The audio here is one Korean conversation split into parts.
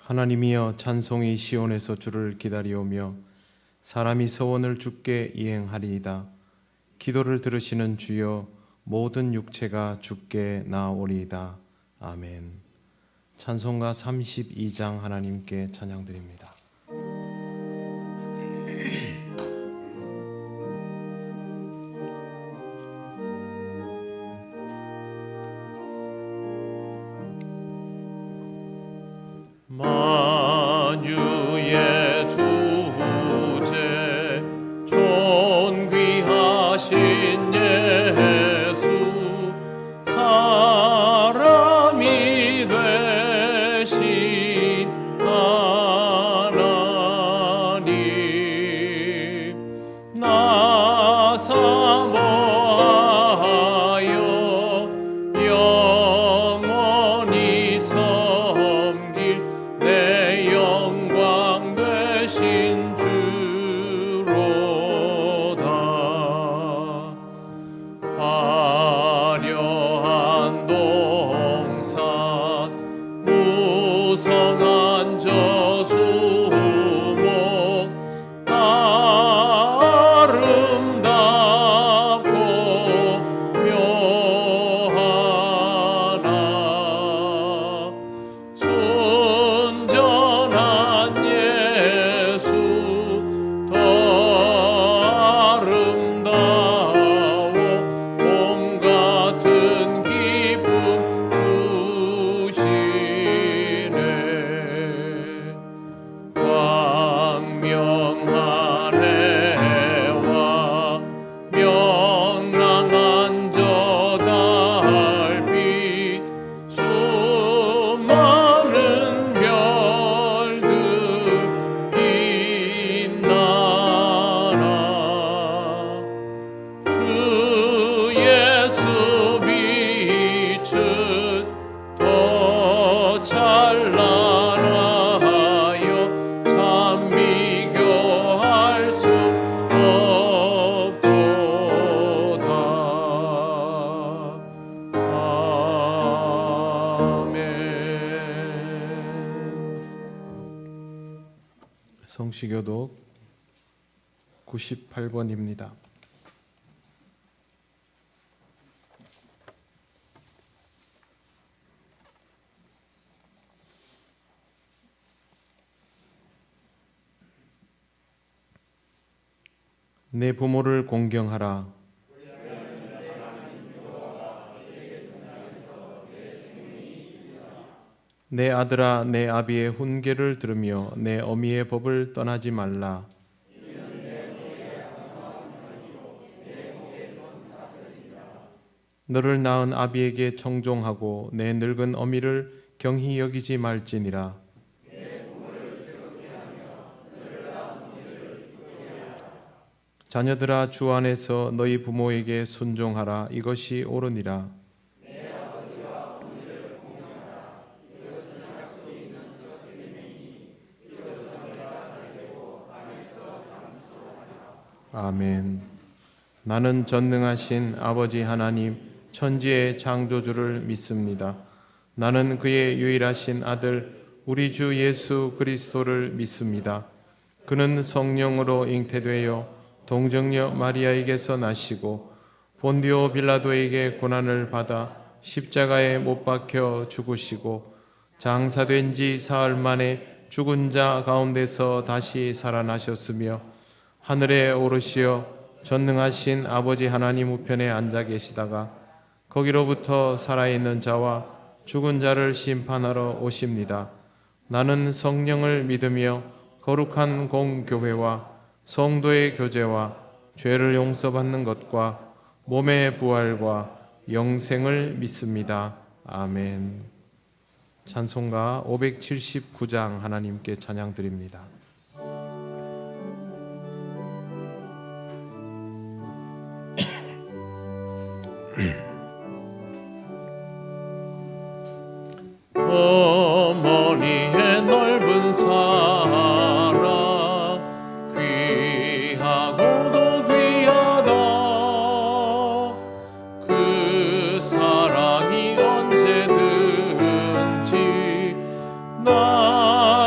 하나님이여, 찬송이 시온에서 주를 기다리오며 사람이 서원을 주께 이행하리이다. 기도를 들으시는 주여, 모든 육체가 주께 나아오리이다. 아멘. 찬송가 32장 하나님께 찬양드립니다. 만유의 주제 존귀하신 예수, 사람이 되신 하나님, 나 사모하여 영원히 섬길 내 영광 되신 주로다. 화려한 동산, 무성한 저수목, 아름답고 묘하나, 순전한 예수 더 아름다워 봄 같은 기쁨 주시네. 광명한 해와 명랑한 저 달빛, 수많은 별들 빛나나, 주 예수 빛은 더 찬란하여 참 비교할 수 없도다. 아멘. 성시교독 98번입니다. 내 부모를 공경하라. 내 아들아, 내 아비의 훈계를 들으며 내 어미의 법을 떠나지 말라. 너를 낳은 아비에게 청종하고 내 늙은 어미를 경히 여기지 말지니라. 자녀들아, 주 안에서 너희 부모에게 순종하라. 이것이 옳으니라. 아멘. 나는 전능하신 아버지 하나님, 천지의 창조주를 믿습니다. 나는 그의 유일하신 아들 우리 주 예수 그리스도를 믿습니다. 그는 성령으로 잉태되어 동정녀 마리아에게서 나시고 본디오 빌라도에게 고난을 받아 십자가에 못 박혀 죽으시고 장사된 지 사흘 만에 죽은 자 가운데서 다시 살아나셨으며 하늘에 오르시어 전능하신 아버지 하나님 우편에 앉아 계시다가 거기로부터 살아있는 자와 죽은 자를 심판하러 오십니다. 나는 성령을 믿으며 거룩한 공교회와 성도의 교제와 죄를 용서받는 것과 몸의 부활과 영생을 믿습니다. 아멘. 찬송가 579장 하나님께 찬양드립니다. 어머니의 넓은 사랑, 귀하고도 귀하다. 그 사랑이 언제든지 나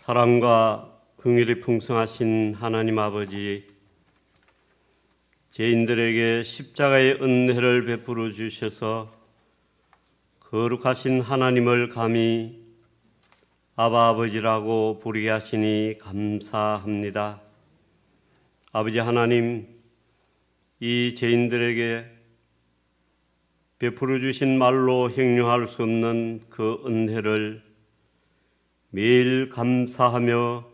사랑과 긍휼이 풍성하신 하나님 아버지, 죄인들에게 십자가의 은혜를 베풀어 주셔서 거룩하신 하나님을 감히 아바 아버지라고 부르게 하시니 감사합니다. 아버지 하나님, 이 죄인들에게 베풀어 주신 말로 형용할 수 없는 그 은혜를 매일 감사하며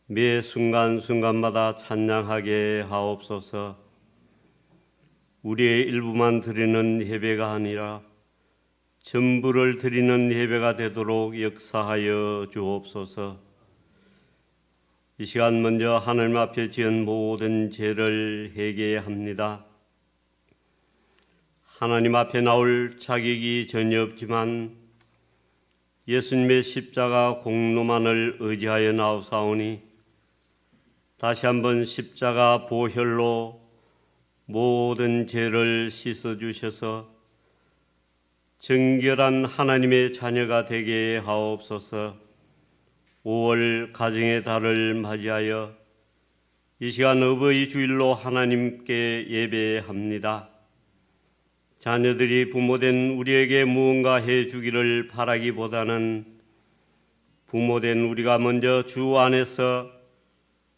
매 순간순간마다 찬양하게 하옵소서. 우리의 일부만 드리는 예배가 아니라 전부를 드리는 예배가 되도록 역사하여 주옵소서. 이 시간 먼저 하나님 앞에 지은 모든 죄를 회개합니다. 하나님 앞에 나올 자격이 전혀 없지만 예수님의 십자가 공로만을 의지하여 나오사오니 다시 한번 십자가 보혈로 모든 죄를 씻어주셔서 정결한 하나님의 자녀가 되게 하옵소서. 5월 가정의 달을 맞이하여 이 시간 어버이 주일로 하나님께 예배합니다. 자녀들이 부모된 우리에게 무언가 해주기를 바라기보다는 부모된 우리가 먼저 주 안에서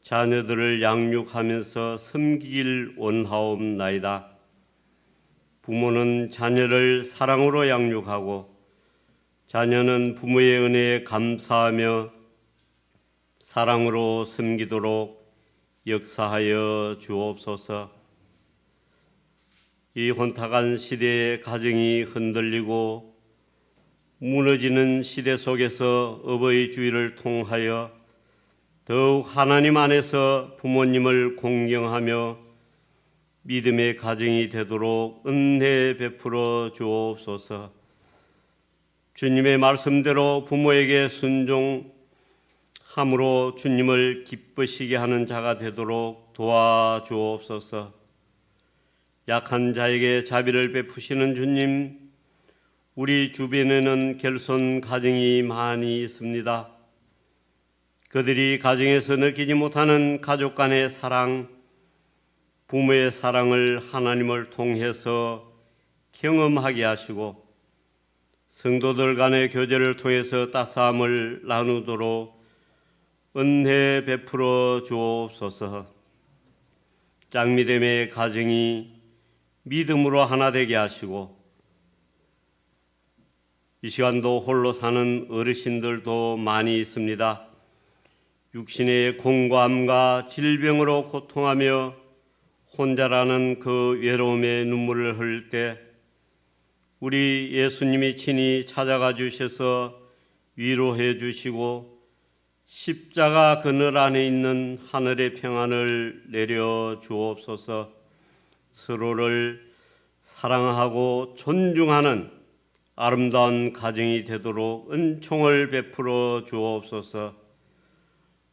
자녀들을 양육하면서 섬기길 원하옵나이다. 부모는 자녀를 사랑으로 양육하고 자녀는 부모의 은혜에 감사하며 사랑으로 섬기도록 역사하여 주옵소서. 이 혼탁한 시대의 가정이 흔들리고 무너지는 시대 속에서 어버이 주일을 통하여 더욱 하나님 안에서 부모님을 공경하며 믿음의 가정이 되도록 은혜 베풀어 주옵소서. 주님의 말씀대로 부모에게 순종함으로 주님을 기쁘시게 하는 자가 되도록 도와주옵소서. 약한 자에게 자비를 베푸시는 주님, 우리 주변에는 결손 가정이 많이 있습니다. 그들이 가정에서 느끼지 못하는 가족 간의 사랑, 부모의 사랑을 하나님을 통해서 경험하게 하시고 성도들 간의 교제를 통해서 따스함을 나누도록 은혜 베풀어 주옵소서. 짱미됨의 가정이 믿음으로 하나 되게 하시고 이 시간도 홀로 사는 어르신들도 많이 있습니다. 육신의 공고함과 질병으로 고통하며 혼자라는 그 외로움의 눈물을 흘릴 때 우리 예수님이 친히 찾아가 주셔서 위로해 주시고 십자가 그늘 안에 있는 하늘의 평안을 내려 주옵소서. 서로를 사랑하고 존중하는 아름다운 가정이 되도록 은총을 베풀어 주옵소서.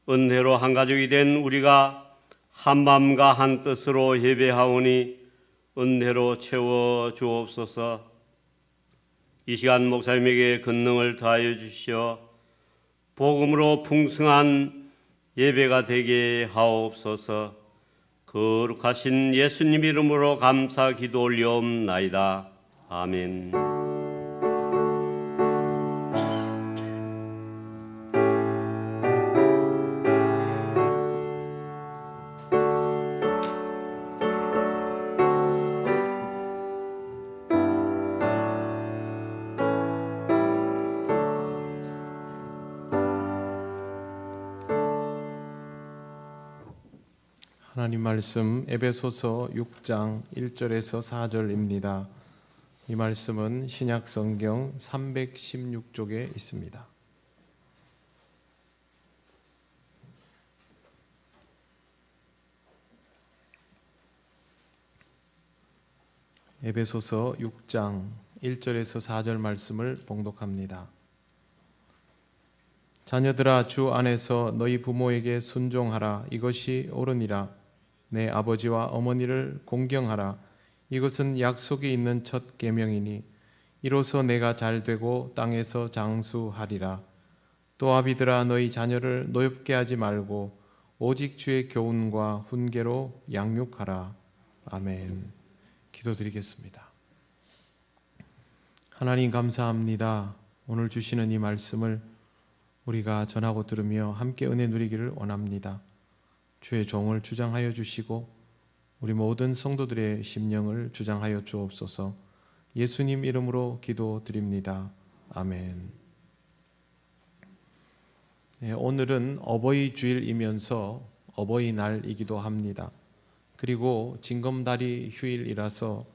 은혜로 한 가족이 된 우리가 한 마음과 한 뜻으로 예배하오니 은혜로 채워 주옵소서. 이 시간 목사님에게 권능을 더하여 주시어 복음으로 풍성한 예배가 되게 하옵소서. 거룩하신 예수님 이름으로 감사 기도 올리옵나이다. 아멘. 하나님 말씀 에베소서 6장 1절에서 4절입니다. 이 말씀은 신약 성경 316쪽에 있습니다. 에베소서 6장 1절에서 4절 말씀을 봉독합니다. 자녀들아, 주 안에서 너희 부모에게 순종하라. 이것이 옳으니라. 내 아버지와 어머니를 공경하라. 이것은 약속이 있는 첫 계명이니 이로써 내가 잘되고 땅에서 장수하리라. 또 아비들아 너희 자녀를 노엽게 하지 말고 오직 주의 교훈과 훈계로 양육하라. 아멘. 기도드리겠습니다. 하나님 감사합니다. 오늘 주시는 이 말씀을 우리가 전하고 들으며 함께 은혜 누리기를 원합니다. 주의 종을 주장하여 주시고 우리 모든 성도들의 심령을 주장하여 주옵소서. 예수님 이름으로 기도드립니다. 아멘. 네, 오늘은 어버이 주일이면서 어버이날이기도 합니다. 그리고 징검다리 휴일이라서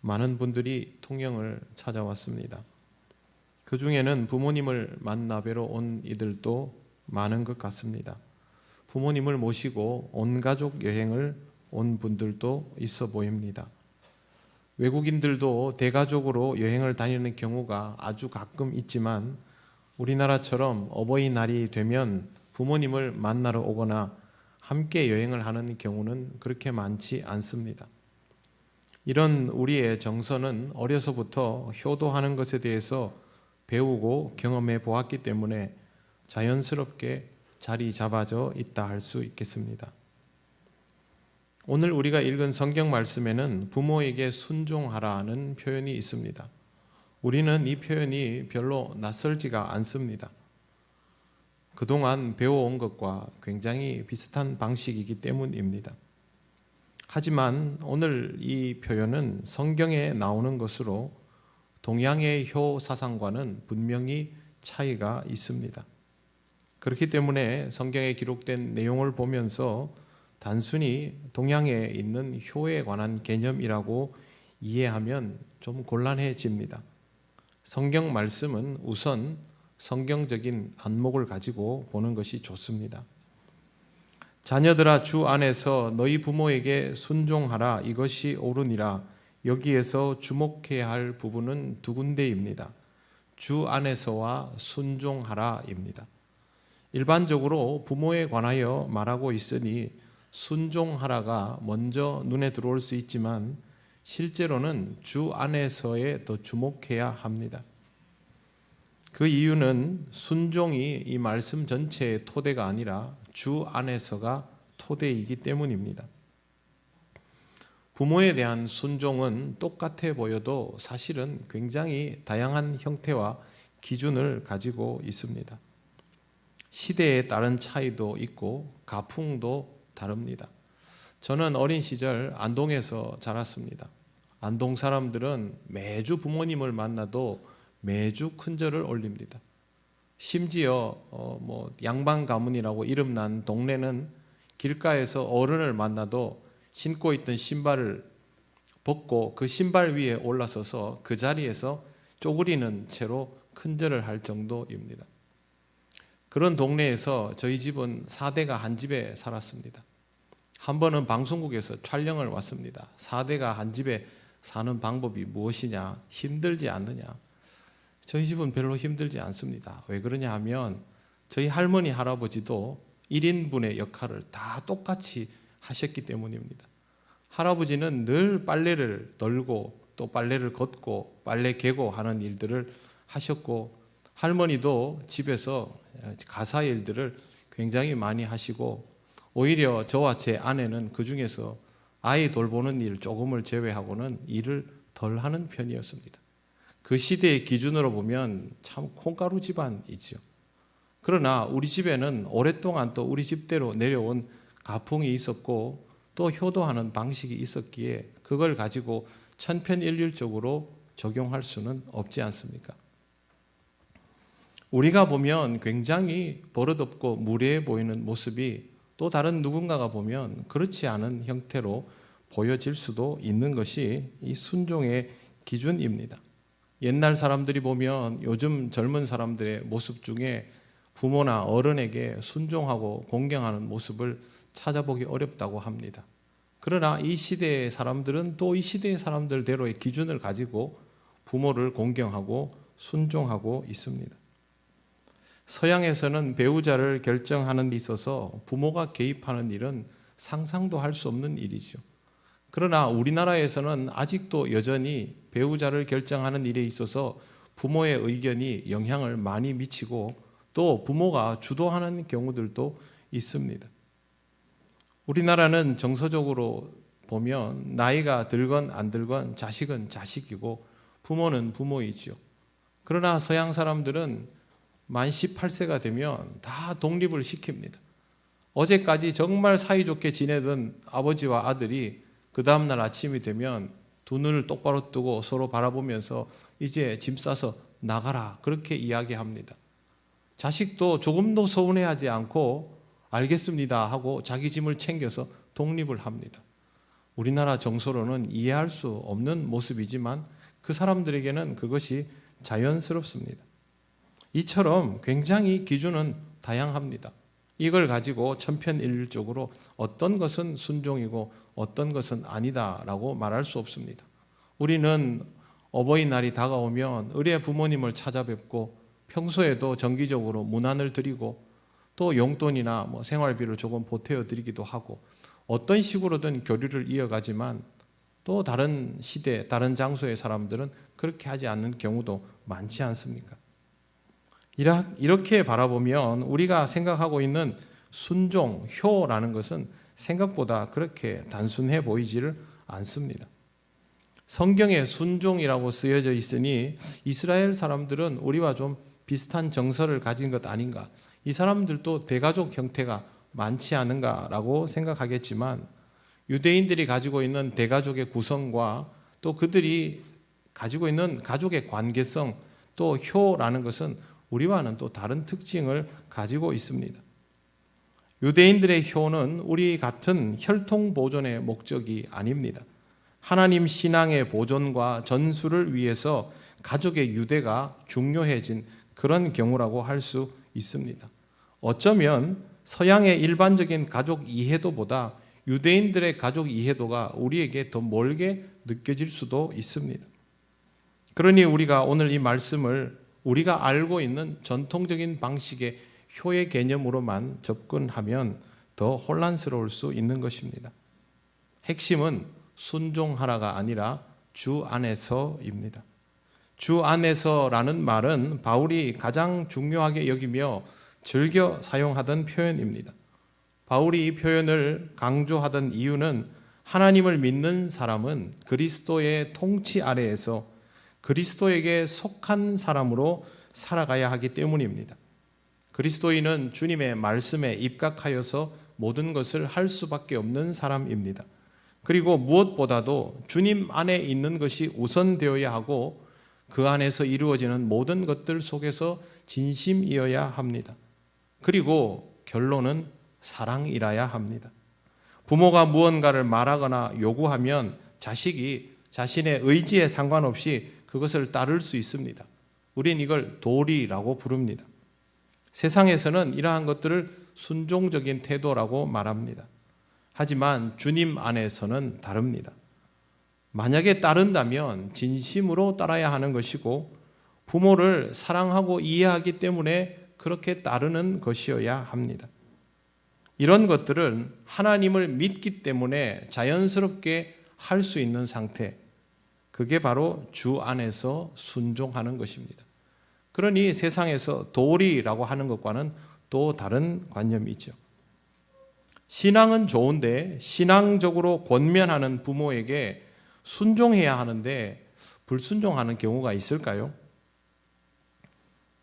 많은 분들이 통영을 찾아왔습니다. 그 중에는 부모님을 만나 뵈러 온 이들도 많은 것 같습니다. 부모님을 모시고 온 가족 여행을 온 분들도 있어 보입니다. 외국인들도 대가족으로 여행을 다니는 경우가 아주 가끔 있지만 우리나라처럼 어버이날이 되면 부모님을 만나러 오거나 함께 여행을 하는 경우는 그렇게 많지 않습니다. 이런 우리의 정서는 어려서부터 효도하는 것에 대해서 배우고 경험해 보았기 때문에 자연스럽게 자리 잡아져 있다 할 수 있겠습니다. 오늘 우리가 읽은 성경 말씀에는 부모에게 순종하라는 표현이 있습니다. 우리는 이 표현이 별로 낯설지가 않습니다. 그동안 배워온 것과 굉장히 비슷한 방식이기 때문입니다. 하지만 오늘 이 표현은 성경에 나오는 것으로 동양의 효 사상과는 분명히 차이가 있습니다. 그렇기 때문에 성경에 기록된 내용을 보면서 단순히 동양에 있는 효에 관한 개념이라고 이해하면 좀 곤란해집니다. 성경 말씀은 우선 성경적인 안목을 가지고 보는 것이 좋습니다. 자녀들아 주 안에서 너희 부모에게 순종하라 이것이 옳으니라. 여기에서 주목해야 할 부분은 두 군데입니다. 주 안에서와 순종하라입니다. 일반적으로 부모에 관하여 말하고 있으니 순종하라가 먼저 눈에 들어올 수 있지만 실제로는 주 안에서에 더 주목해야 합니다. 그 이유는 순종이 이 말씀 전체의 토대가 아니라 주 안에서가 토대이기 때문입니다. 부모에 대한 순종은 똑같아 보여도 사실은 굉장히 다양한 형태와 기준을 가지고 있습니다. 시대에 따른 차이도 있고 가풍도 다릅니다. 저는 어린 시절 안동에서 자랐습니다. 안동 사람들은 매주 부모님을 만나도 매주 큰절을 올립니다. 심지어 양반 가문이라고 이름난 동네는 길가에서 어른을 만나도 신고 있던 신발을 벗고 그 신발 위에 올라서서 그 자리에서 쪼그리는 채로 큰절을 할 정도입니다. 그런 동네에서 저희 집은 4대가 한 집에 살았습니다. 한 번은 방송국에서 촬영을 왔습니다. 4대가 한 집에 사는 방법이 무엇이냐? 힘들지 않느냐? 저희 집은 별로 힘들지 않습니다. 왜 그러냐 하면 저희 할머니, 할아버지도 1인분의 역할을 다 똑같이 하셨기 때문입니다. 할아버지는 늘 빨래를 널고 또 빨래를 걷고 빨래 개고 하는 일들을 하셨고 할머니도 집에서 가사 일들을 굉장히 많이 하시고 오히려 저와 제 아내는 그 중에서 아이 돌보는 일 조금을 제외하고는 일을 덜 하는 편이었습니다. 그 시대의 기준으로 보면 참 콩가루 집안이죠. 그러나 우리 집에는 오랫동안 또 우리 집대로 내려온 가풍이 있었고 또 효도하는 방식이 있었기에 그걸 가지고 천편일률적으로 적용할 수는 없지 않습니까? 우리가 보면 굉장히 버릇없고 무례해 보이는 모습이 또 다른 누군가가 보면 그렇지 않은 형태로 보여질 수도 있는 것이 이 순종의 기준입니다. 옛날 사람들이 보면 요즘 젊은 사람들의 모습 중에 부모나 어른에게 순종하고 공경하는 모습을 찾아보기 어렵다고 합니다. 그러나 이 시대의 사람들은 또 이 시대의 사람들대로의 기준을 가지고 부모를 공경하고 순종하고 있습니다. 서양에서는 배우자를 결정하는 데 있어서 부모가 개입하는 일은 상상도 할 수 없는 일이죠. 그러나 우리나라에서는 아직도 여전히 배우자를 결정하는 일에 있어서 부모의 의견이 영향을 많이 미치고 또 부모가 주도하는 경우들도 있습니다. 우리나라는 정서적으로 보면 나이가 들건 안 들건 자식은 자식이고 부모는 부모이죠. 그러나 서양 사람들은 만 18세가 되면 다 독립을 시킵니다. 어제까지 정말 사이좋게 지내던 아버지와 아들이 그 다음날 아침이 되면 두 눈을 똑바로 뜨고 서로 바라보면서 이제 짐 싸서 나가라, 그렇게 이야기합니다. 자식도 조금도 서운해하지 않고 알겠습니다 하고 자기 짐을 챙겨서 독립을 합니다. 우리나라 정서로는 이해할 수 없는 모습이지만 그 사람들에게는 그것이 자연스럽습니다. 이처럼 굉장히 기준은 다양합니다. 이걸 가지고 천편일률적으로 어떤 것은 순종이고 어떤 것은 아니다라고 말할 수 없습니다. 우리는 어버이날이 다가오면 의례 부모님을 찾아뵙고 평소에도 정기적으로 문안을 드리고 또 용돈이나 생활비를 조금 보태어 드리기도 하고 어떤 식으로든 교류를 이어가지만 또 다른 시대, 다른 장소의 사람들은 그렇게 하지 않는 경우도 많지 않습니까? 이렇게 바라보면 우리가 생각하고 있는 순종, 효라는 것은 생각보다 그렇게 단순해 보이지를 않습니다. 성경에 순종이라고 쓰여져 있으니 이스라엘 사람들은 우리와 좀 비슷한 정서를 가진 것 아닌가, 이 사람들도 대가족 형태가 많지 않은가라고 생각하겠지만 유대인들이 가지고 있는 대가족의 구성과 또 그들이 가지고 있는 가족의 관계성, 또 효라는 것은 우리와는 또 다른 특징을 가지고 있습니다. 유대인들의 효는 우리 같은 혈통 보존의 목적이 아닙니다. 하나님 신앙의 보존과 전수를 위해서 가족의 유대가 중요해진 그런 경우라고 할 수 있습니다. 어쩌면 서양의 일반적인 가족 이해도보다 유대인들의 가족 이해도가 우리에게 더 멀게 느껴질 수도 있습니다. 그러니 우리가 오늘 이 말씀을 우리가 알고 있는 전통적인 방식의 효의 개념으로만 접근하면 더 혼란스러울 수 있는 것입니다. 핵심은 순종하라가 아니라 주 안에서입니다. 주 안에서라는 말은 바울이 가장 중요하게 여기며 즐겨 사용하던 표현입니다. 바울이 이 표현을 강조하던 이유는 하나님을 믿는 사람은 그리스도의 통치 아래에서 그리스도에게 속한 사람으로 살아가야 하기 때문입니다. 그리스도인은 주님의 말씀에 입각하여서 모든 것을 할 수밖에 없는 사람입니다. 그리고 무엇보다도 주님 안에 있는 것이 우선되어야 하고 그 안에서 이루어지는 모든 것들 속에서 진심이어야 합니다. 그리고 결론은 사랑이라야 합니다. 부모가 무언가를 말하거나 요구하면 자식이 자신의 의지에 상관없이 그것을 따를 수 있습니다. 우린 이걸 도리라고 부릅니다. 세상에서는 이러한 것들을 순종적인 태도라고 말합니다. 하지만 주님 안에서는 다릅니다. 만약에 따른다면 진심으로 따라야 하는 것이고 부모를 사랑하고 이해하기 때문에 그렇게 따르는 것이어야 합니다. 이런 것들은 하나님을 믿기 때문에 자연스럽게 할 수 있는 상태, 그게 바로 주 안에서 순종하는 것입니다. 그러니 세상에서 도리라고 하는 것과는 또 다른 관념이죠. 신앙은 좋은데 신앙적으로 권면하는 부모에게 순종해야 하는데 불순종하는 경우가 있을까요?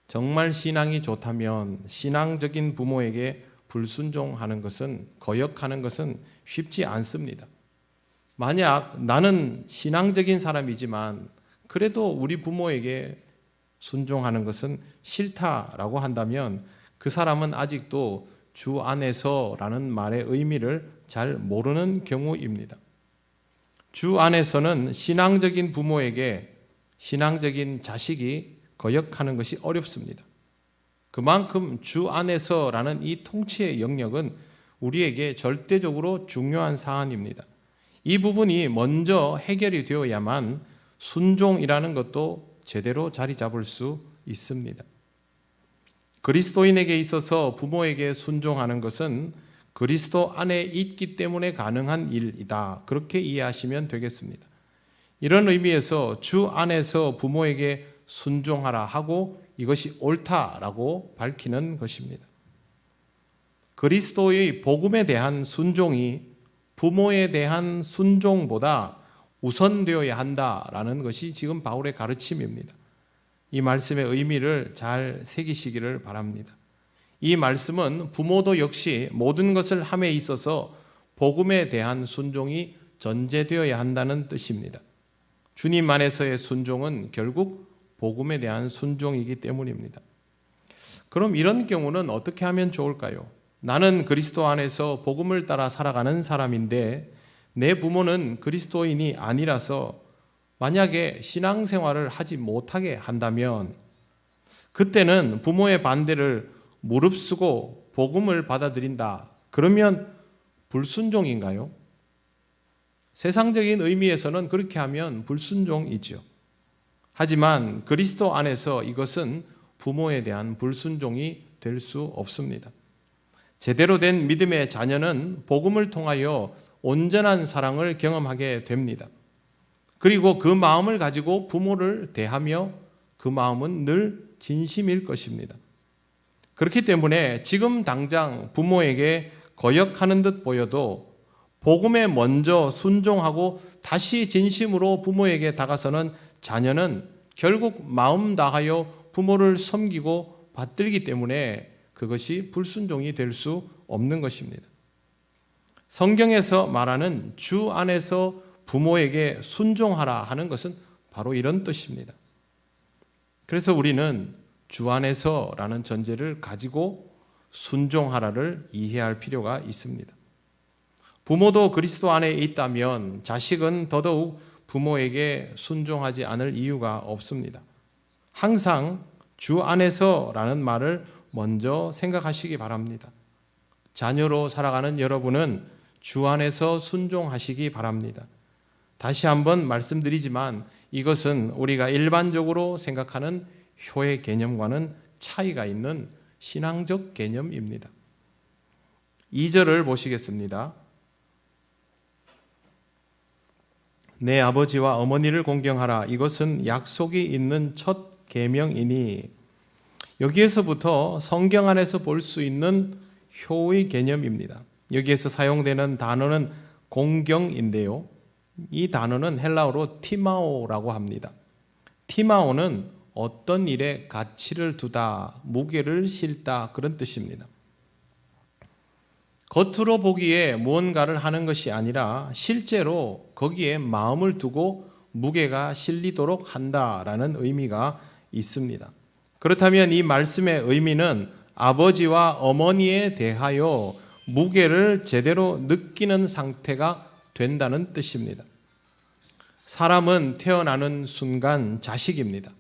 정말 신앙이 좋다면 신앙적인 부모에게 불순종하는 것은, 거역하는 것은 쉽지 않습니다. 만약 나는 신앙적인 사람이지만 그래도 우리 부모에게 순종하는 것은 싫다라고 한다면 그 사람은 아직도 주 안에서라는 말의 의미를 잘 모르는 경우입니다. 주 안에서는 신앙적인 부모에게 신앙적인 자식이 거역하는 것이 어렵습니다. 그만큼 주 안에서라는 이 통치의 영역은 우리에게 절대적으로 중요한 사안입니다. 이 부분이 먼저 해결이 되어야만 순종이라는 것도 제대로 자리 잡을 수 있습니다. 그리스도인에게 있어서 부모에게 순종하는 것은 그리스도 안에 있기 때문에 가능한 일이다, 그렇게 이해하시면 되겠습니다. 이런 의미에서 주 안에서 부모에게 순종하라 하고 이것이 옳다라고 밝히는 것입니다. 그리스도의 복음에 대한 순종이 부모에 대한 순종보다 우선되어야 한다라는 것이 지금 바울의 가르침입니다. 이 말씀의 의미를 잘 새기시기를 바랍니다. 이 말씀은 부모도 역시 모든 것을 함에 있어서 복음에 대한 순종이 전제되어야 한다는 뜻입니다. 주님 안에서의 순종은 결국 복음에 대한 순종이기 때문입니다. 그럼 이런 경우는 어떻게 하면 좋을까요? 나는 그리스도 안에서 복음을 따라 살아가는 사람인데 내 부모는 그리스도인이 아니라서 만약에 신앙생활을 하지 못하게 한다면 그때는 부모의 반대를 무릅쓰고 복음을 받아들인다. 그러면 불순종인가요? 세상적인 의미에서는 그렇게 하면 불순종이죠. 하지만 그리스도 안에서 이것은 부모에 대한 불순종이 될 수 없습니다. 제대로 된 믿음의 자녀는 복음을 통하여 온전한 사랑을 경험하게 됩니다. 그리고 그 마음을 가지고 부모를 대하며 그 마음은 늘 진심일 것입니다. 그렇기 때문에 지금 당장 부모에게 거역하는 듯 보여도 복음에 먼저 순종하고 다시 진심으로 부모에게 다가서는 자녀는 결국 마음 다하여 부모를 섬기고 받들기 때문에 그것이 불순종이 될 수 없는 것입니다. 성경에서 말하는 주 안에서 부모에게 순종하라 하는 것은 바로 이런 뜻입니다. 그래서 우리는 주 안에서라는 전제를 가지고 순종하라를 이해할 필요가 있습니다. 부모도 그리스도 안에 있다면 자식은 더더욱 부모에게 순종하지 않을 이유가 없습니다. 항상 주 안에서라는 말을 먼저 생각하시기 바랍니다. 자녀로 살아가는 여러분은 주 안에서 순종하시기 바랍니다. 다시 한번 말씀드리지만 이것은 우리가 일반적으로 생각하는 효의 개념과는 차이가 있는 신앙적 개념입니다. 2절을 보시겠습니다. 내 아버지와 어머니를 공경하라. 이것은 약속이 있는 첫 계명이니 여기에서부터 성경 안에서 볼 수 있는 효의 개념입니다. 여기에서 사용되는 단어는 공경인데요. 이 단어는 헬라어로 티마오라고 합니다. 티마오는 어떤 일에 가치를 두다, 무게를 실다 그런 뜻입니다. 겉으로 보기에 무언가를 하는 것이 아니라 실제로 거기에 마음을 두고 무게가 실리도록 한다라는 의미가 있습니다. 그렇다면 이 말씀의 의미는 아버지와 어머니에 대하여 무게를 제대로 느끼는 상태가 된다는 뜻입니다. 사람은 태어나는 순간 자식입니다.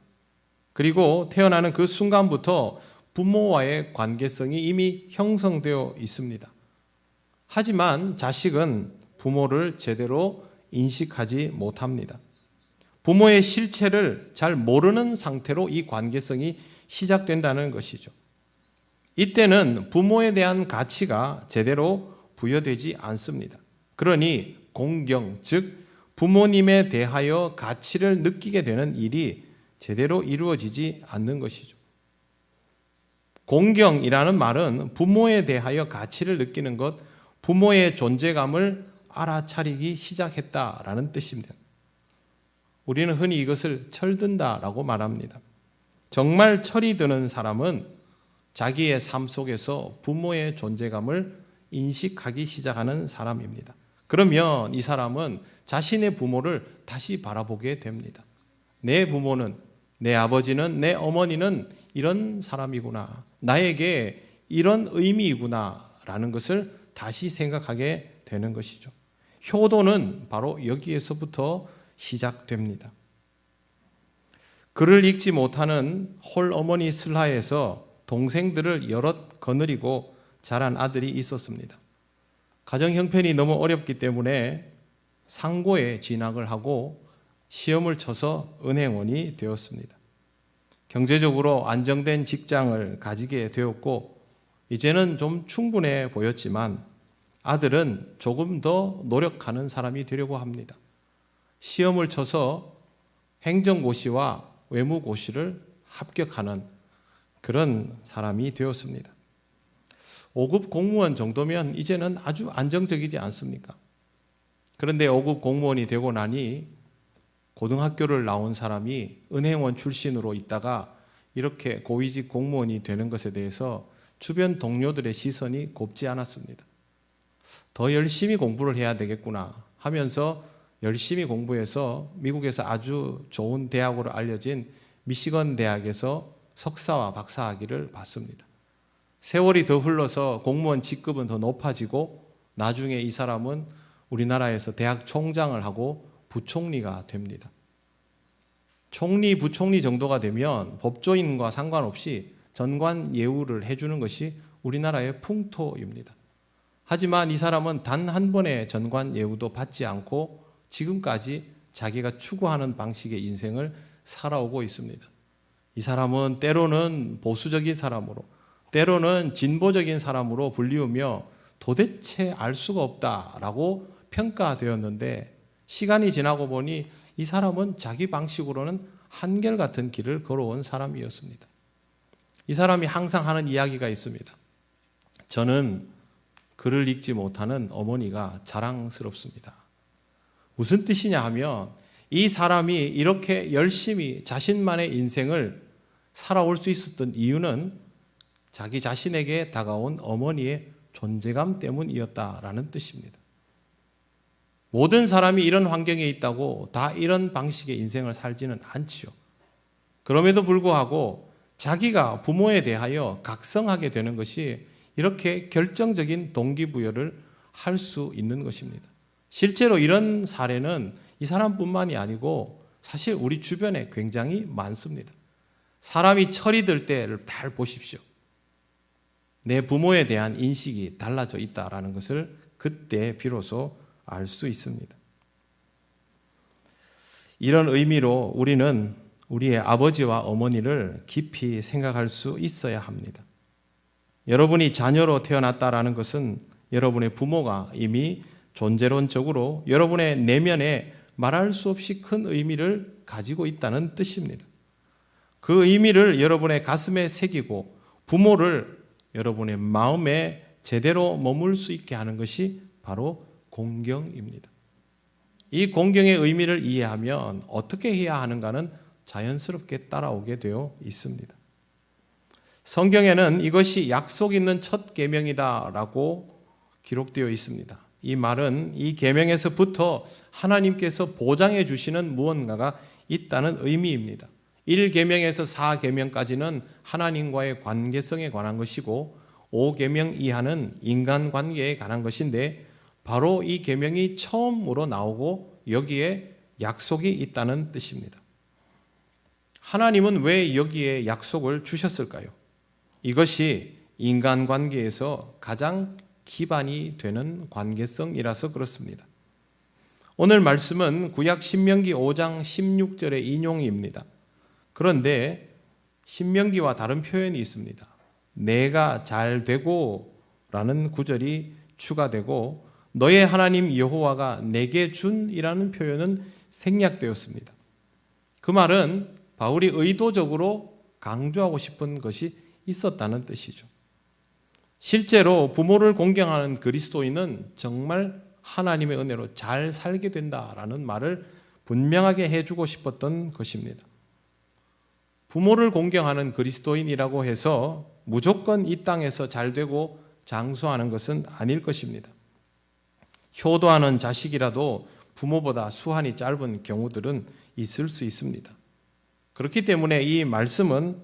그리고 태어나는 그 순간부터 부모와의 관계성이 이미 형성되어 있습니다. 하지만 자식은 부모를 제대로 인식하지 못합니다. 부모의 실체를 잘 모르는 상태로 이 관계성이 시작된다는 것이죠. 이때는 부모에 대한 가치가 제대로 부여되지 않습니다. 그러니 공경, 즉 부모님에 대하여 가치를 느끼게 되는 일이 제대로 이루어지지 않는 것이죠. 공경이라는 말은 부모에 대하여 가치를 느끼는 것, 부모의 존재감을 알아차리기 시작했다라는 뜻입니다. 우리는 흔히 이것을 철든다라고 말합니다. 정말 철이 드는 사람은 자기의 삶 속에서 부모의 존재감을 인식하기 시작하는 사람입니다. 그러면 이 사람은 자신의 부모를 다시 바라보게 됩니다. 내 부모는, 내 아버지는, 내 어머니는 이런 사람이구나. 나에게 이런 의미이구나. 라는 것을 다시 생각하게 되는 것이죠. 효도는 바로 여기에서부터 시작됩니다. 글을 읽지 못하는 홀어머니 슬하에서 동생들을 여럿 거느리고 자란 아들이 있었습니다. 가정 형편이 너무 어렵기 때문에 상고에 진학을 하고 시험을 쳐서 은행원이 되었습니다. 경제적으로 안정된 직장을 가지게 되었고 이제는 좀 충분해 보였지만 아들은 조금 더 노력하는 사람이 되려고 합니다. 시험을 쳐서 행정고시와 외무고시를 합격하는 그런 사람이 되었습니다. 5급 공무원 정도면 이제는 아주 안정적이지 않습니까? 그런데 5급 공무원이 되고 나니 고등학교를 나온 사람이 은행원 출신으로 있다가 이렇게 고위직 공무원이 되는 것에 대해서 주변 동료들의 시선이 곱지 않았습니다. 더 열심히 공부를 해야 되겠구나 하면서 열심히 공부해서 미국에서 아주 좋은 대학으로 알려진 미시건 대학에서 석사와 박사학위를 받습니다. 세월이 더 흘러서 공무원 직급은 더 높아지고 나중에 이 사람은 우리나라에서 대학 총장을 하고 부총리가 됩니다. 총리, 부총리 정도가 되면 법조인과 상관없이 전관 예우를 해주는 것이 우리나라의 풍토입니다. 하지만 이 사람은 단 한 번의 전관 예우도 받지 않고 지금까지 자기가 추구하는 방식의 인생을 살아오고 있습니다. 이 사람은 때로는 보수적인 사람으로, 때로는 진보적인 사람으로 불리우며 도대체 알 수가 없다라고 평가되었는데 시간이 지나고 보니 이 사람은 자기 방식으로는 한결같은 길을 걸어온 사람이었습니다. 이 사람이 항상 하는 이야기가 있습니다. 저는 글을 읽지 못하는 어머니가 자랑스럽습니다. 무슨 뜻이냐 하면 이 사람이 이렇게 열심히 자신만의 인생을 살아올 수 있었던 이유는 자기 자신에게 다가온 어머니의 존재감 때문이었다라는 뜻입니다. 모든 사람이 이런 환경에 있다고 다 이런 방식의 인생을 살지는 않지요. 그럼에도 불구하고 자기가 부모에 대하여 각성하게 되는 것이 이렇게 결정적인 동기부여를 할 수 있는 것입니다. 실제로 이런 사례는 이 사람뿐만이 아니고 사실 우리 주변에 굉장히 많습니다. 사람이 철이 들 때를 잘 보십시오. 내 부모에 대한 인식이 달라져 있다는 것을 그때 비로소 알 수 있습니다. 이런 의미로 우리는 우리의 아버지와 어머니를 깊이 생각할 수 있어야 합니다. 여러분이 자녀로 태어났다라는 것은 여러분의 부모가 이미 존재론적으로 여러분의 내면에 말할 수 없이 큰 의미를 가지고 있다는 뜻입니다. 그 의미를 여러분의 가슴에 새기고 부모를 여러분의 마음에 제대로 머물 수 있게 하는 것이 바로 공경입니다. 이 공경의 의미를 이해하면 어떻게 해야 하는가는 자연스럽게 따라오게 되어 있습니다. 성경에는 이것이 약속 있는 첫 계명이다라고 기록되어 있습니다. 이 말은 이 계명에서부터 하나님께서 보장해 주시는 무언가가 있다는 의미입니다. 1계명에서 4계명까지는 하나님과의 관계성에 관한 것이고 5계명 이하는 인간관계에 관한 것인데 바로 이 계명이 처음으로 나오고 여기에 약속이 있다는 뜻입니다. 하나님은 왜 여기에 약속을 주셨을까요? 이것이 인간관계에서 가장 기반이 되는 관계성이라서 그렇습니다. 오늘 말씀은 구약 신명기 5장 16절의 인용입니다. 그런데 신명기와 다른 표현이 있습니다. 내가 잘 되고 라는 구절이 추가되고 너의 하나님 여호와가 내게 준이라는 표현은 생략되었습니다. 그 말은 바울이 의도적으로 강조하고 싶은 것이 있었다는 뜻이죠. 실제로 부모를 공경하는 그리스도인은 정말 하나님의 은혜로 잘 살게 된다라는 말을 분명하게 해주고 싶었던 것입니다. 부모를 공경하는 그리스도인이라고 해서 무조건 이 땅에서 잘 되고 장수하는 것은 아닐 것입니다. 효도하는 자식이라도 부모보다 수한이 짧은 경우들은 있을 수 있습니다. 그렇기 때문에 이 말씀은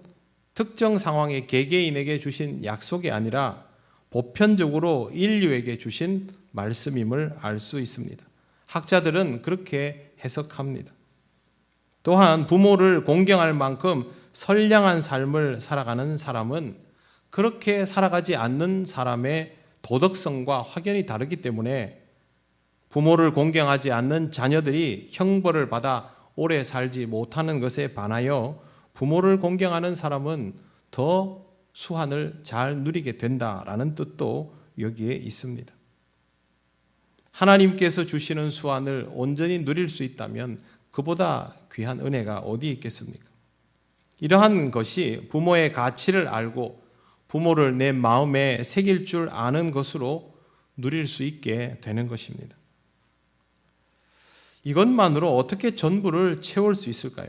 특정 상황의 개개인에게 주신 약속이 아니라 보편적으로 인류에게 주신 말씀임을 알 수 있습니다. 학자들은 그렇게 해석합니다. 또한 부모를 공경할 만큼 선량한 삶을 살아가는 사람은 그렇게 살아가지 않는 사람의 도덕성과 확연히 다르기 때문에 부모를 공경하지 않는 자녀들이 형벌을 받아 오래 살지 못하는 것에 반하여 부모를 공경하는 사람은 더 수한을 잘 누리게 된다라는 뜻도 여기에 있습니다. 하나님께서 주시는 수한을 온전히 누릴 수 있다면 그보다 귀한 은혜가 어디 있겠습니까? 이러한 것이 부모의 가치를 알고 부모를 내 마음에 새길 줄 아는 것으로 누릴 수 있게 되는 것입니다. 이것만으로 어떻게 전부를 채울 수 있을까요?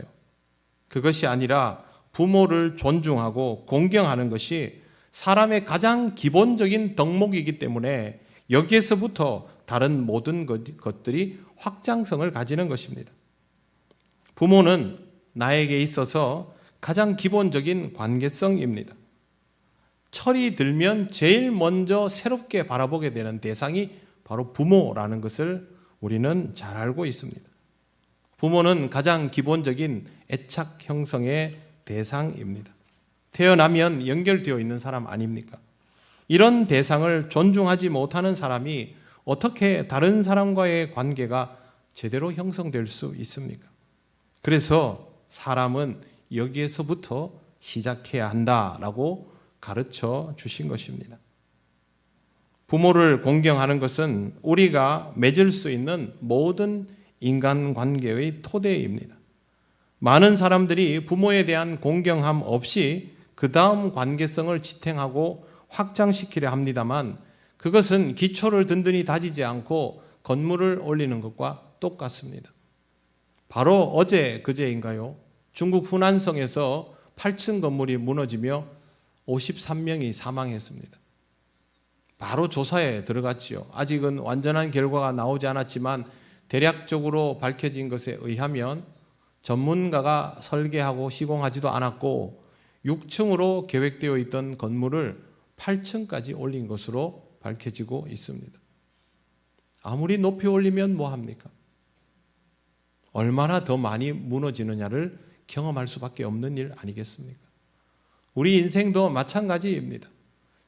그것이 아니라 부모를 존중하고 공경하는 것이 사람의 가장 기본적인 덕목이기 때문에 여기에서부터 다른 모든 것들이 확장성을 가지는 것입니다. 부모는 나에게 있어서 가장 기본적인 관계성입니다. 철이 들면 제일 먼저 새롭게 바라보게 되는 대상이 바로 부모라는 것을 우리는 잘 알고 있습니다. 부모는 가장 기본적인 애착 형성의 대상입니다. 태어나면 연결되어 있는 사람 아닙니까? 이런 대상을 존중하지 못하는 사람이 어떻게 다른 사람과의 관계가 제대로 형성될 수 있습니까? 그래서 사람은 여기에서부터 시작해야 한다라고 가르쳐 주신 것입니다. 부모를 공경하는 것은 우리가 맺을 수 있는 모든 인간관계의 토대입니다. 많은 사람들이 부모에 대한 공경함 없이 그 다음 관계성을 지탱하고 확장시키려 합니다만 그것은 기초를 든든히 다지지 않고 건물을 올리는 것과 똑같습니다. 바로 어제 그제인가요? 중국 후난성에서 8층 건물이 무너지며 53명이 사망했습니다. 바로 조사에 들어갔지요. 아직은 완전한 결과가 나오지 않았지만 대략적으로 밝혀진 것에 의하면 전문가가 설계하고 시공하지도 않았고 6층으로 계획되어 있던 건물을 8층까지 올린 것으로 밝혀지고 있습니다. 아무리 높이 올리면 뭐합니까? 얼마나 더 많이 무너지느냐를 경험할 수밖에 없는 일 아니겠습니까? 우리 인생도 마찬가지입니다.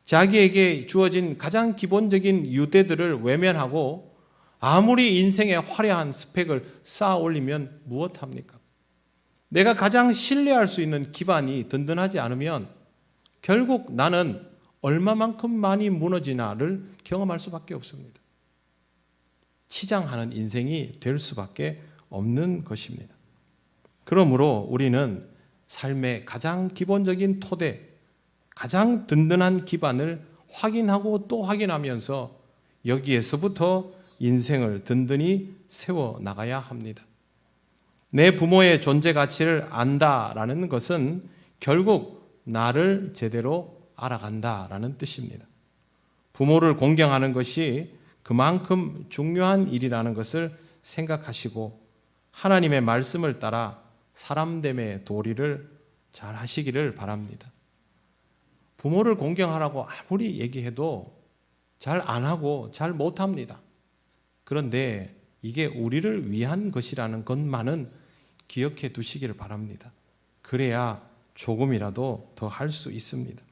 자기에게 주어진 가장 기본적인 유대들을 외면하고 아무리 인생의 화려한 스펙을 쌓아 올리면 무엇합니까? 내가 가장 신뢰할 수 있는 기반이 든든하지 않으면 결국 나는 얼마만큼 많이 무너지나를 경험할 수밖에 없습니다. 치장하는 인생이 될 수밖에 없는 것입니다. 그러므로 우리는 삶의 가장 기본적인 토대, 가장 든든한 기반을 확인하고 또 확인하면서 여기에서부터 인생을 든든히 세워 나가야 합니다. 내 부모의 존재 가치를 안다라는 것은 결국 나를 제대로 알아간다라는 뜻입니다. 부모를 공경하는 것이 그만큼 중요한 일이라는 것을 생각하시고 하나님의 말씀을 따라 사람됨의 도리를 잘 하시기를 바랍니다. 부모를 공경하라고 아무리 얘기해도 잘 안 하고 잘 못합니다. 그런데 이게 우리를 위한 것이라는 것만은 기억해 두시기를 바랍니다. 그래야 조금이라도 더 할 수 있습니다.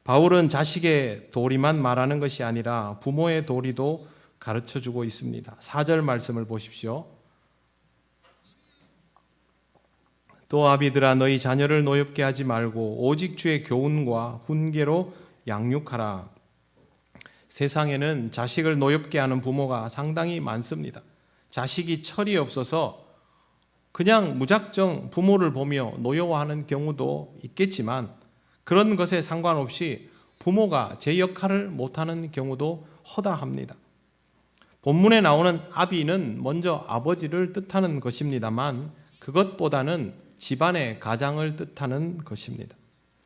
바울은 자식의 도리만 말하는 것이 아니라 부모의 도리도 가르쳐주고 있습니다. 4절 말씀을 보십시오. 또 아비들아 너희 자녀를 노엽게 하지 말고 오직 주의 교훈과 훈계로 양육하라. 세상에는 자식을 노엽게 하는 부모가 상당히 많습니다. 자식이 철이 없어서 그냥 무작정 부모를 보며 노여워하는 경우도 있겠지만 그런 것에 상관없이 부모가 제 역할을 못하는 경우도 허다합니다. 본문에 나오는 아비는 먼저 아버지를 뜻하는 것입니다만 그것보다는 집안의 가장을 뜻하는 것입니다.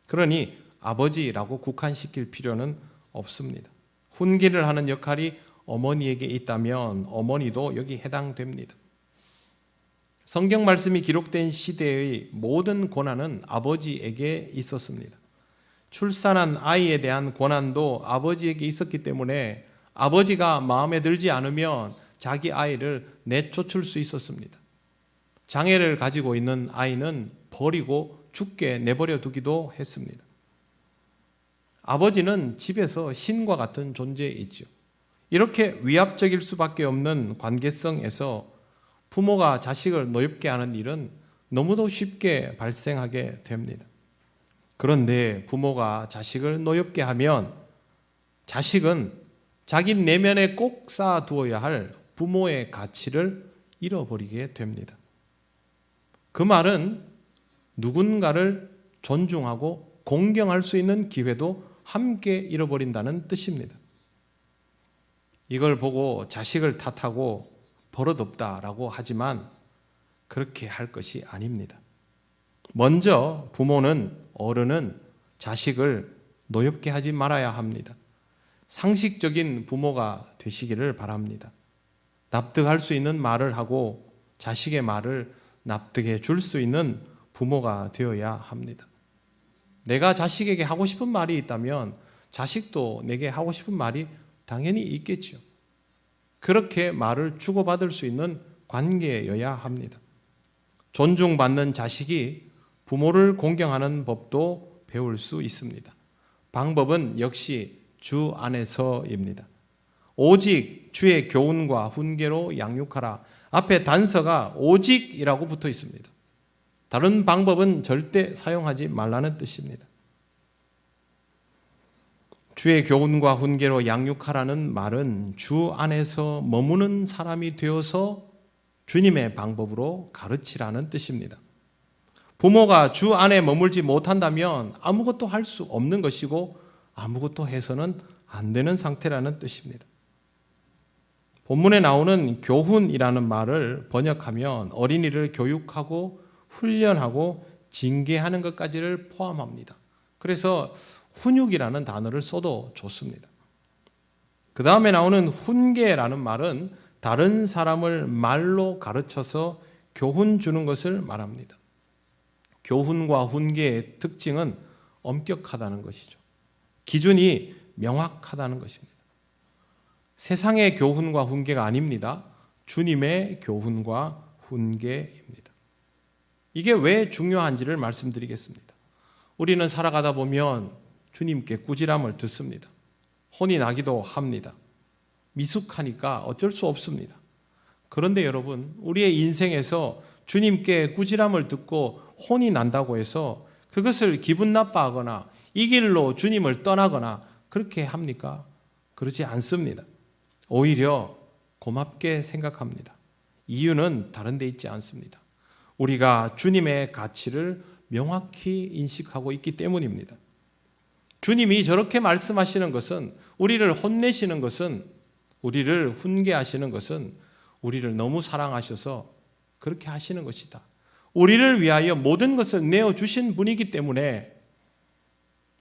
그러니 아버지라고 국한시킬 필요는 없습니다. 훈계를 하는 역할이 어머니에게 있다면 어머니도 여기 해당됩니다. 성경 말씀이 기록된 시대의 모든 고난은 아버지에게 있었습니다. 출산한 아이에 대한 고난도 아버지에게 있었기 때문에 아버지가 마음에 들지 않으면 자기 아이를 내쫓을 수 있었습니다. 장애를 가지고 있는 아이는 버리고 죽게 내버려 두기도 했습니다. 아버지는 집에서 신과 같은 존재이죠. 이렇게 위압적일 수밖에 없는 관계성에서 부모가 자식을 노엽게 하는 일은 너무도 쉽게 발생하게 됩니다. 그런데 부모가 자식을 노엽게 하면 자식은 자기 내면에 꼭 쌓아두어야 할 부모의 가치를 잃어버리게 됩니다. 그 말은 누군가를 존중하고 공경할 수 있는 기회도 함께 잃어버린다는 뜻입니다. 이걸 보고 자식을 탓하고 버릇없다라고 하지만 그렇게 할 것이 아닙니다. 먼저 부모는, 어른은 자식을 노엽게 하지 말아야 합니다. 상식적인 부모가 되시기를 바랍니다. 납득할 수 있는 말을 하고 자식의 말을 납득해 줄 수 있는 부모가 되어야 합니다. 내가 자식에게 하고 싶은 말이 있다면 자식도 내게 하고 싶은 말이 당연히 있겠죠. 그렇게 말을 주고받을 수 있는 관계여야 합니다. 존중받는 자식이 부모를 공경하는 법도 배울 수 있습니다. 방법은 역시 주 안에서입니다. 오직 주의 교훈과 훈계로 양육하라. 앞에 단서가 오직이라고 붙어 있습니다. 다른 방법은 절대 사용하지 말라는 뜻입니다. 주의 교훈과 훈계로 양육하라는 말은 주 안에서 머무는 사람이 되어서 주님의 방법으로 가르치라는 뜻입니다. 부모가 주 안에 머물지 못한다면 아무것도 할 수 없는 것이고 아무것도 해서는 안 되는 상태라는 뜻입니다. 본문에 나오는 교훈이라는 말을 번역하면 어린이를 교육하고 훈련하고 징계하는 것까지를 포함합니다. 그래서 훈육이라는 단어를 써도 좋습니다. 그 다음에 나오는 훈계라는 말은 다른 사람을 말로 가르쳐서 교훈 주는 것을 말합니다. 교훈과 훈계의 특징은 엄격하다는 것이죠. 기준이 명확하다는 것입니다. 세상의 교훈과 훈계가 아닙니다. 주님의 교훈과 훈계입니다. 이게 왜 중요한지를 말씀드리겠습니다. 우리는 살아가다 보면 주님께 꾸지람을 듣습니다. 혼이 나기도 합니다. 미숙하니까 어쩔 수 없습니다. 그런데 여러분, 우리의 인생에서 주님께 꾸지람을 듣고 혼이 난다고 해서 그것을 기분 나빠하거나 이 길로 주님을 떠나거나 그렇게 합니까? 그렇지 않습니다. 오히려 고맙게 생각합니다. 이유는 다른 데 있지 않습니다. 우리가 주님의 가치를 명확히 인식하고 있기 때문입니다. 주님이 저렇게 말씀하시는 것은, 우리를 혼내시는 것은, 우리를 훈계하시는 것은 우리를 너무 사랑하셔서 그렇게 하시는 것이다. 우리를 위하여 모든 것을 내어주신 분이기 때문에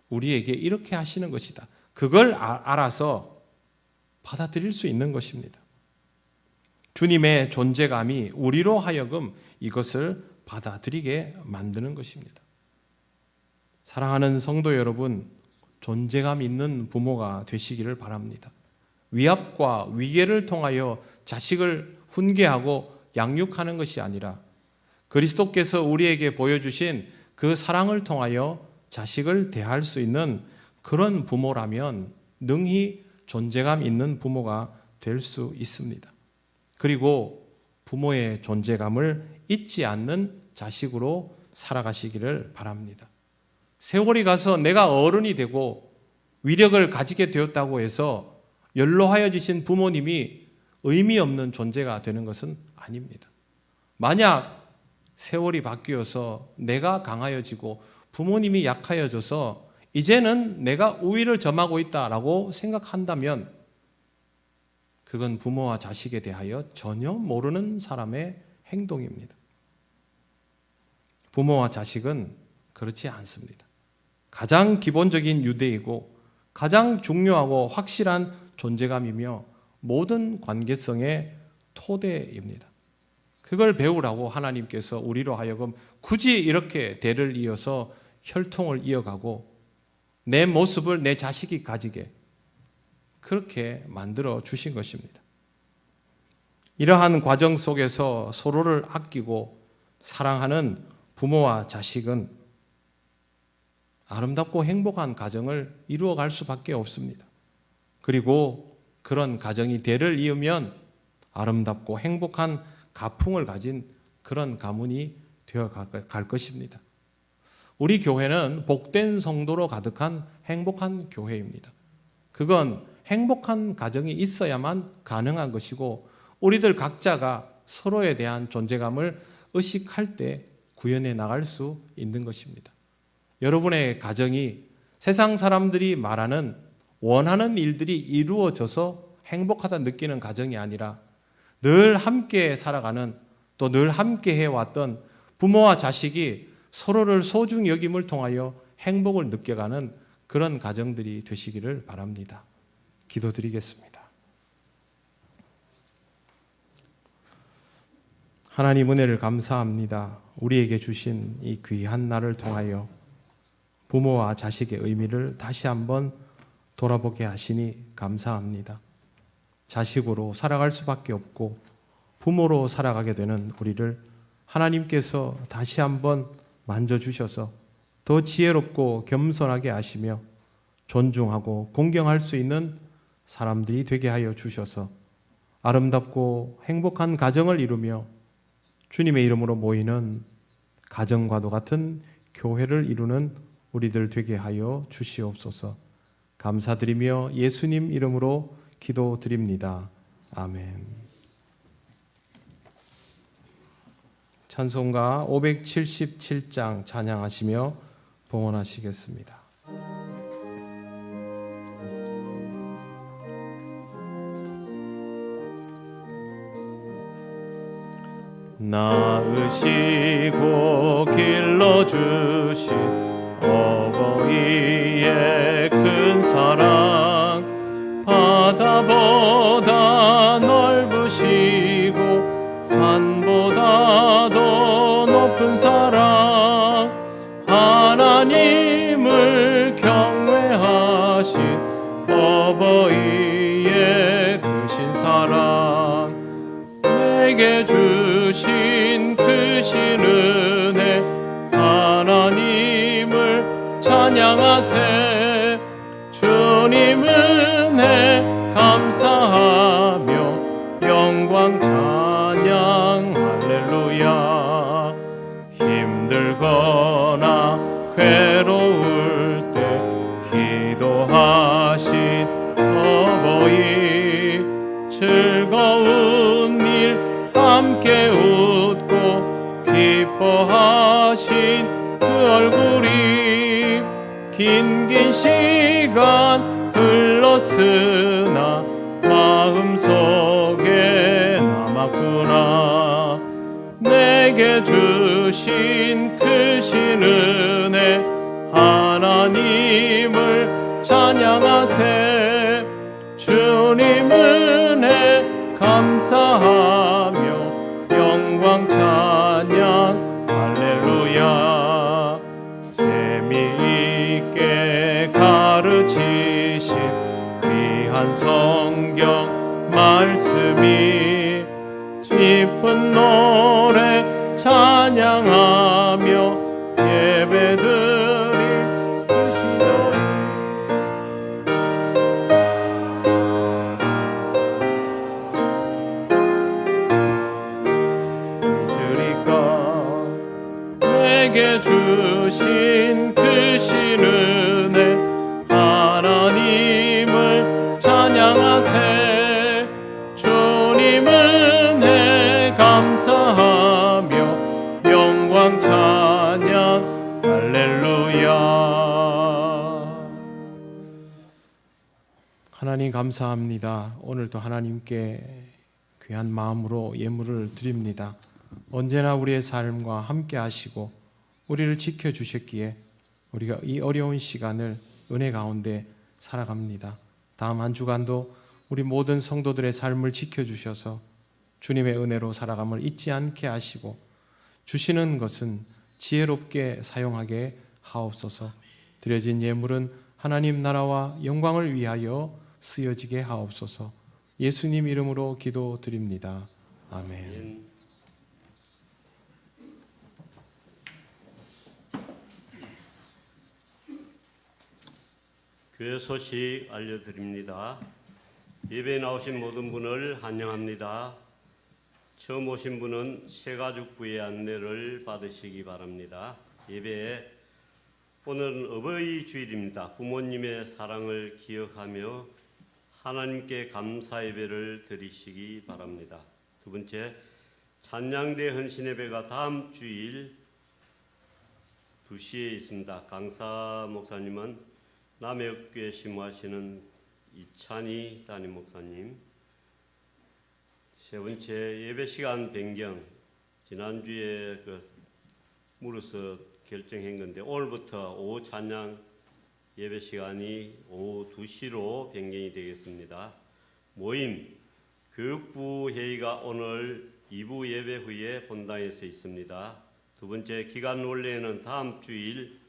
우리에게 이렇게 하시는 것이다. 그걸 알아서 받아들일 수 있는 것입니다. 주님의 존재감이 우리로 하여금 이것을 받아들이게 만드는 것입니다. 사랑하는 성도 여러분, 존재감 있는 부모가 되시기를 바랍니다. 위압과 위계를 통하여 자식을 훈계하고 양육하는 것이 아니라 그리스도께서 우리에게 보여주신 그 사랑을 통하여 자식을 대할 수 있는 그런 부모라면 능히 존재감 있는 부모가 될 수 있습니다. 그리고 부모의 존재감을 잊지 않는 자식으로 살아가시기를 바랍니다. 세월이 가서 내가 어른이 되고 위력을 가지게 되었다고 해서 연로하여지신 부모님이 의미 없는 존재가 되는 것은 아닙니다. 만약 세월이 바뀌어서 내가 강하여지고 부모님이 약하여져서 이제는 내가 우위를 점하고 있다라고 생각한다면 그건 부모와 자식에 대하여 전혀 모르는 사람의 행동입니다. 부모와 자식은 그렇지 않습니다. 가장 기본적인 유대이고 가장 중요하고 확실한 존재감이며 모든 관계성의 토대입니다. 그걸 배우라고 하나님께서 우리로 하여금 굳이 이렇게 대를 이어서 혈통을 이어가고 내 모습을 내 자식이 가지게 그렇게 만들어 주신 것입니다. 이러한 과정 속에서 서로를 아끼고 사랑하는 부모와 자식은 아름답고 행복한 가정을 이루어갈 수밖에 없습니다. 그리고 그런 가정이 대를 이으면 아름답고 행복한 가풍을 가진 그런 가문이 되어갈 것입니다. 우리 교회는 복된 성도로 가득한 행복한 교회입니다. 그건 행복한 가정이 있어야만 가능한 것이고 우리들 각자가 서로에 대한 존재감을 의식할 때 구현해 나갈 수 있는 것입니다. 여러분의 가정이 세상 사람들이 말하는 원하는 일들이 이루어져서 행복하다 느끼는 가정이 아니라 늘 함께 살아가는, 또 늘 함께 해왔던 부모와 자식이 서로를 소중히 여김을 통하여 행복을 느껴가는 그런 가정들이 되시기를 바랍니다. 기도드리겠습니다. 하나님 은혜를 감사합니다. 우리에게 주신 이 귀한 날을 통하여 부모와 자식의 의미를 다시 한번 돌아보게 하시니 감사합니다. 자식으로 살아갈 수밖에 없고 부모로 살아가게 되는 우리를 하나님께서 다시 한번 만져주셔서 더 지혜롭고 겸손하게 하시며 존중하고 공경할 수 있는 사람들이 되게 하여 주셔서 아름답고 행복한 가정을 이루며 주님의 이름으로 모이는 가정과도 같은 교회를 이루는 우리들 되게 하여 주시옵소서. 감사드리며 예수님 이름으로 기도드립니다. 아멘. 찬송가 577장 찬양하시며 봉헌하시겠습니다. 낳으시고 길러주신 어버이의 큰 사랑, 바다보다 넓으시고 산보다 더 높은 사랑, 하나님을 경외하신 어버이의 크신 사랑, 내게 주신 크신 은혜, 하나님을 찬양하세. 주님 은혜 감사하며 영광 찬양 할렐루야. 힘들거나 괴로울 때 기도하신 어버이, 즐거운 일 함께 웃고 기뻐하신 그 얼굴이 긴 시간 흘렀으나 마음속에 남았구나. 내게 주신 크신 은혜, 하나님을 찬양하세. 주님 은혜 감사하며 영광 찬양 할렐루야. 재미있게 가르치신 귀한 성경 말씀이 기쁜 노래 찬양하며 예배드릴 그 시절이 잊으리까. 내게 주신 크신 은혜, 하나님을 찬양하세. 주님 은혜 감사하며 영광 찬양 할렐루야. 하나님 감사합니다. 오늘도 하나님께 귀한 마음으로 예물을 드립니다. 언제나 우리의 삶과 함께 하시고 우리를 지켜주셨기에 우리가 이 어려운 시간을 은혜 가운데 살아갑니다. 다음 한 주간도 우리 모든 성도들의 삶을 지켜주셔서 주님의 은혜로 살아감을 잊지 않게 하시고 주시는 것은 지혜롭게 사용하게 하옵소서. 드려진 예물은 하나님 나라와 영광을 위하여 쓰여지게 하옵소서. 예수님 이름으로 기도드립니다. 아멘. 교회 소식 알려드립니다. 예배에 나오신 모든 분을 환영합니다. 처음 오신 분은 새가족부의 안내를 받으시기 바랍니다. 예배에 오늘은 어버이 주일입니다. 부모님의 사랑을 기억하며 하나님께 감사 예배를 드리시기 바랍니다. 두 번째, 찬양대 헌신 예배가 다음 주일 2시에 있습니다. 강사 목사님은 남해교회 심무하시는 이찬희 담임 목사님. 세 번째, 예배 시간 변경. 지난주에 물어서 결정한 건데 오늘부터 오후 찬양 예배 시간이 오후 2시로 변경이 되겠습니다. 모임 교육부 회의가 오늘 2부 예배 후에 본당에서 있습니다. 두 번째, 기간 원래는 다음 주일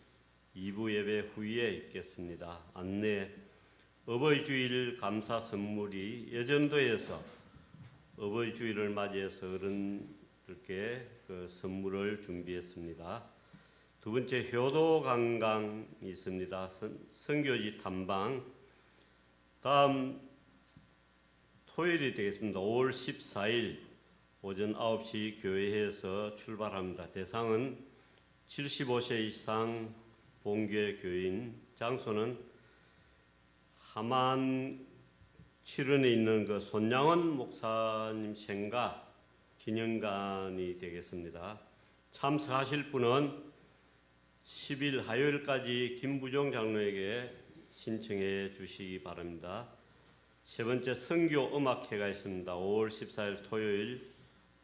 2부 예배 후에 있겠습니다. 안내, 어버이 주일 감사 선물이 여전도에서 어버이 주일을 맞이해서 어른들께 선물을 준비했습니다. 두 번째, 효도 관광이 있습니다. 선교지 탐방. 다음 토요일이 되겠습니다. 5월 14일 오전 9시 교회에서 출발합니다. 대상은 75세 이상 본교회 교인. 장소는 하만 7원에 있는 손양원 목사님 생가 기념관이 되겠습니다. 참석하실 분은 10일 화요일까지 김부종 장로에게 신청해 주시기 바랍니다. 세 번째, 선교 음악회가 있습니다. 5월 14일 토요일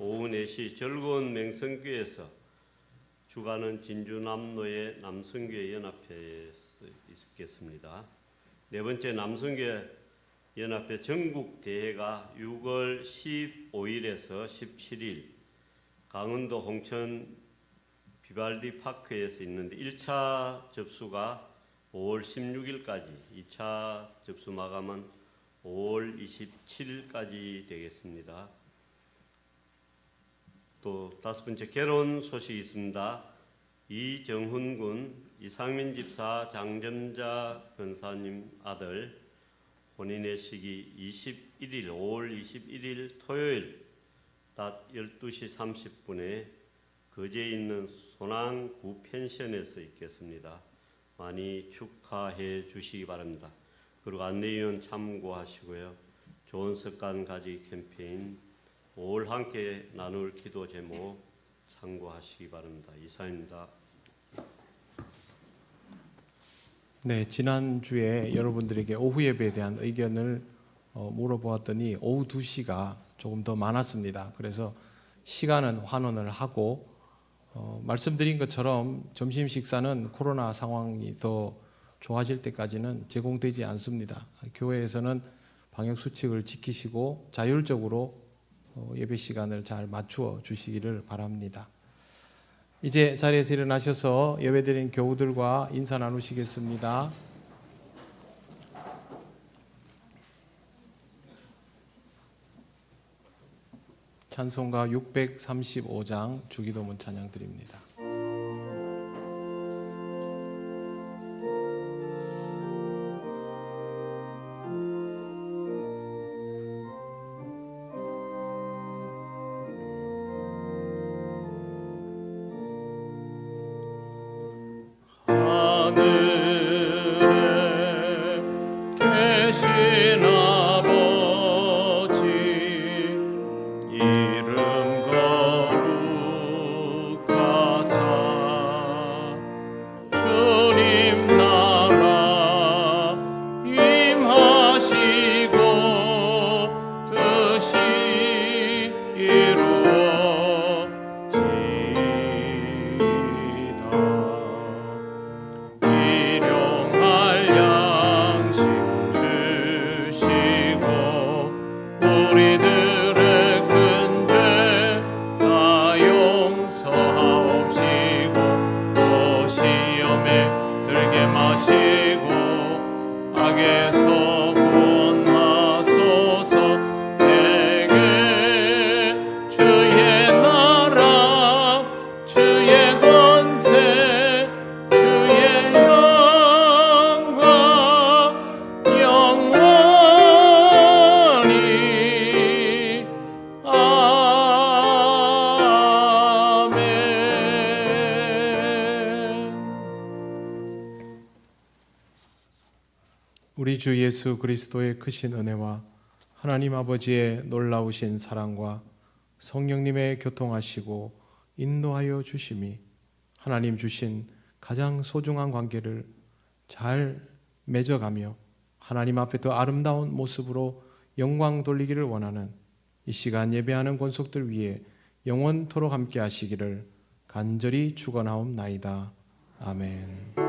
오후 4시 즐거운 맹성교에서 주관은 진주남로의 남성교회 연합회에서 있겠습니다. 네 번째, 남성교회 연합회 전국 대회가 6월 15일에서 17일 강원도 홍천 비발디 파크에서 있는데 1차 접수가 5월 16일까지, 2차 접수 마감은 5월 27일까지 되겠습니다. 또 다섯 번째, 결혼 소식이 있습니다. 이정훈 군, 이상민 집사, 장점자 권사님 아들 혼인의 시기 21일, 5월 21일 토요일 낮 12시 30분에 거제에 있는 소낭구 펜션에서 있겠습니다. 많이 축하해 주시기 바랍니다. 그리고 안내위원 참고하시고요. 좋은 습관 가지기 캠페인 5월 함께 나눌 기도 제목 참고하시기 바랍니다. 이상입니다. 네, 지난주에 여러분들에게 오후 예배에 대한 의견을 물어보았더니 오후 2시가 조금 더 많았습니다. 그래서 시간은 환원을 하고 말씀드린 것처럼 점심 식사는 코로나 상황이 더 좋아질 때까지는 제공되지 않습니다. 교회에서는 방역 수칙을 지키시고 자율적으로 예배 시간을 잘 맞추어 주시기를 바랍니다. 이제 자리에서 일어나셔서 예배드린 교우들과 인사 나누시겠습니다. 찬송가 635장 주기도문 찬양 드립니다. 우리 주 예수 그리스도의 크신 은혜와 하나님 아버지의 놀라우신 사랑과 성령님의 교통하시고 인도하여 주심이 하나님 주신 가장 소중한 관계를 잘 맺어가며 하나님 앞에 더 아름다운 모습으로 영광 돌리기를 원하는 이 시간 예배하는 권속들 위해 영원토록 함께 하시기를 간절히 축원하옵나이다. 아멘.